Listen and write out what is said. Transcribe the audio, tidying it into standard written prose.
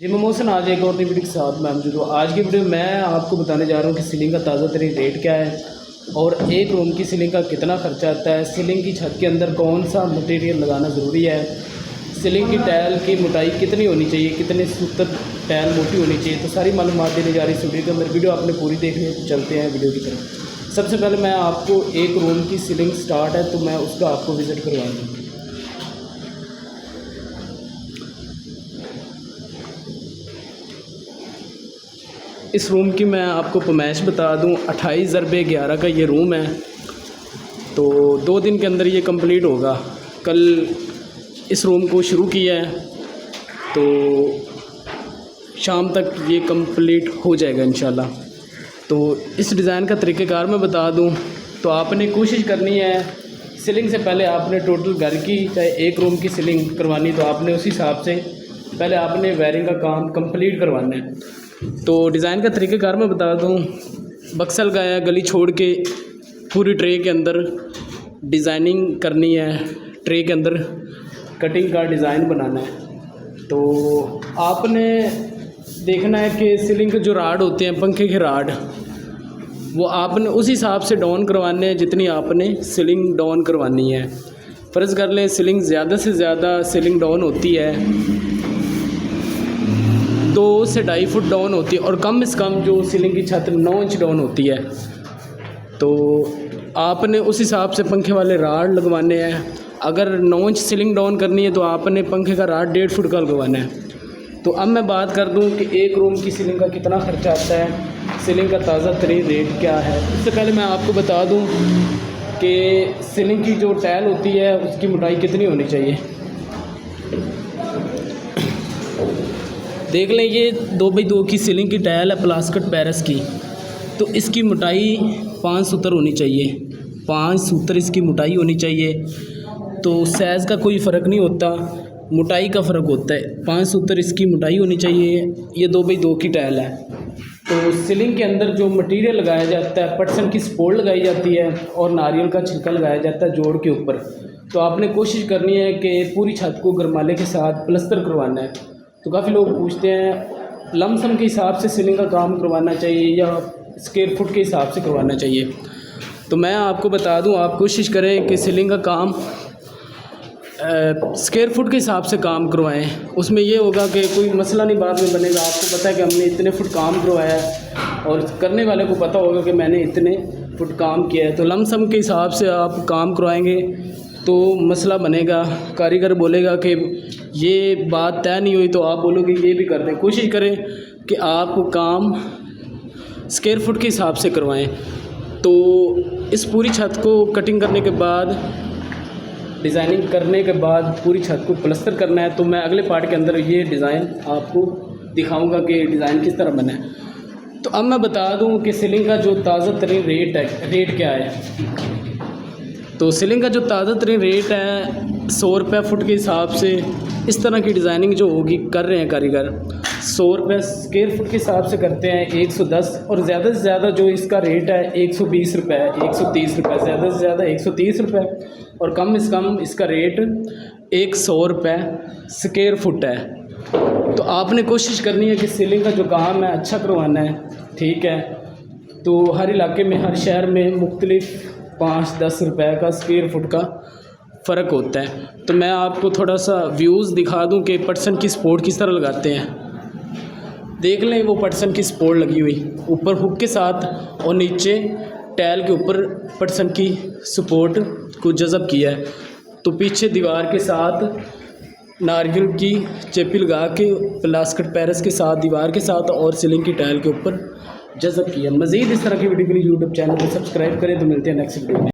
जी मैं मोहसिन आज एक और नई वीडियो के साथ मैं मौजूद हूँ। आज की वीडियो में मैं आपको बताने जा रहा हूँ कि सीलिंग का ताज़ा तरीन रेट क्या है और एक रूम की सीलिंग का कितना खर्चा आता है, सीलिंग की छत के अंदर कौन सा मटेरियल लगाना ज़रूरी है, सीलिंग की टाइल की मोटाई कितनी होनी चाहिए, कितने सूत्र टाइल मोटी होनी चाहिए। तो सारी मालूमात देने जा रही है इस वीडियो के अंदर। वीडियो आपने पूरी देखनी है तो चलते हैं वीडियो की तरफ। सबसे पहले मैं आपको एक रूम की सीलिंग स्टार्ट है तो मैं उसका आपको विज़िट करवा दूँ। इस रूम की मैं आपको फरमाइश बता दूं, 28/11 का ये रूम है। तो 2 दिन के अंदर ये कंप्लीट होगा। कल इस रूम को शुरू किया है तो शाम तक ये कंप्लीट हो जाएगा इंशाल्लाह। तो इस डिज़ाइन का तरीक़ेकार मैं बता दूं तो आपने कोशिश करनी है, सीलिंग से पहले आपने टोटल घर की चाहे एक रूम की सीलिंग करवानी तो आपने उस हिसाब से पहले आपने वायरिंग का काम कंप्लीट करवाना है। तो डिज़ाइन का तरीक़ेकार मैं बता दूं, बक्सा लगाया, गली छोड़ के पूरी ट्रे के अंदर डिज़ाइनिंग करनी है, ट्रे के अंदर कटिंग का डिज़ाइन बनाना है। तो आपने देखना है कि सीलिंग के जो राड होते हैं, पंखे के राड, वो आपने उस हिसाब से डाउन करवाने हैं जितनी आपने सीलिंग डाउन करवानी है। फ़र्ज़ कर लें सीलिंग ज़्यादा से ज़्यादा सीलिंग डाउन होती है 2 से 2.5 फुट डाउन होती है और कम से कम जो सीलिंग की छत 9 इंच डाउन होती है। तो आपने उस हिसाब से पंखे वाले राड लगवाने हैं। अगर 9 इंच सीलिंग डाउन करनी है तो आपने पंखे का राड 1.5 फुट का लगवाना है। तो अब मैं बात कर दूं कि एक रूम की सीलिंग का कितना ख़र्चा आता है, सीलिंग का ताज़ा तरीन रेट क्या है। इससे पहले मैं आपको बता दूँ कि सीलिंग की जो टाइल होती है उसकी मोटाई कितनी होनी चाहिए। देख लें, ये 2x2 की सीलिंग की टाइल है प्लास्टिक पेरिस की। तो इसकी मोटाई 5 सूत्र होनी चाहिए, 5 सूत्र इसकी मोटाई होनी चाहिए। तो साइज़ का कोई फ़र्क नहीं होता, मोटाई का फ़र्क होता है। 5 सूत्र इसकी मोटाई होनी चाहिए। ये 2x2 की टाइल है। तो सीलिंग के अंदर जो मटेरियल लगाया जाता है, पटसन की सपोर्ट लगाई जाती है और नारियल का छिलका लगाया जाता है जोड़ के ऊपर। तो आपने कोशिश करनी है कि पूरी छत को गरमाले के साथ प्लस्तर करवाना है। तो काफ़ी लोग पूछते हैं लमसम के हिसाब से सीलिंग का काम करवाना चाहिए या स्क्वायर फुट के हिसाब से करवाना चाहिए। तो मैं आपको बता दूं, आप कोशिश करें कि सीलिंग का काम स्क्वायर फुट के हिसाब से काम करवाएं। उसमें ये होगा कि कोई मसला नहीं बाद में बनेगा। आपको पता है कि हमने इतने फुट काम करवाया है और करने वाले को पता होगा कि मैंने इतने फुट काम किया है। तो लमसम के हिसाब से आप काम करवाएंगे तो मसला बनेगा। कारीगर बोलेगा कि ये बात तय नहीं हुई तो आप बोलोगे ये भी कर दें। कोशिश करें कि आप काम स्क्वायर फुट के हिसाब से करवाएं। तो इस पूरी छत को कटिंग करने के बाद, डिज़ाइनिंग करने के बाद पूरी छत को प्लस्तर करना है। तो मैं अगले पार्ट के अंदर ये डिज़ाइन आपको दिखाऊंगा कि डिज़ाइन किस तरह बना है। तो अब मैं बता दूं कि सीलिंग का जो ताज़ा तरीन रेट क्या है। तो सीलिंग का जो ताज़ा तरीन रेट है 100 रुपये फुट के हिसाब से इस तरह की डिज़ाइनिंग जो होगी कर रहे हैं कारीगर, 100 रुपये स्क्वायर फुट के हिसाब से करते हैं, 110 और ज़्यादा से ज़्यादा जो इसका रेट है 120 रुपये, 130 रुपये, ज़्यादा से ज़्यादा 130 रुपये और कम से कम इसका रेट 100 रुपये स्क्वायर फुट है। तो आपने कोशिश करनी है कि सीलिंग का जो काम है अच्छा करवाना है, ठीक है। तो हर इलाके में, हर शहर में मुख्तलिफ 5-10 रुपये का स्क्वायर फुट का फ़र्क होता है। तो मैं आपको थोड़ा सा व्यूज़ दिखा दूं कि पटसन की सपोर्ट किस तरह लगाते हैं। देख लें, वो पटसन की सपोर्ट लगी हुई ऊपर हुक के साथ और नीचे टाइल के ऊपर पटसन की सपोर्ट को जज़ब किया है। तो पीछे दीवार के साथ नारियल की चेपी लगा के प्लास्टिक पेरिस के साथ दीवार के साथ और सीलिंग की टाइल के ऊपर जज़ब किया। मज़ीद इस तरह की वीडियो के लिए यूट्यूब चैनल को सब्सक्राइब करें। तो मिलते हैं नेक्स्ट वीडियो में।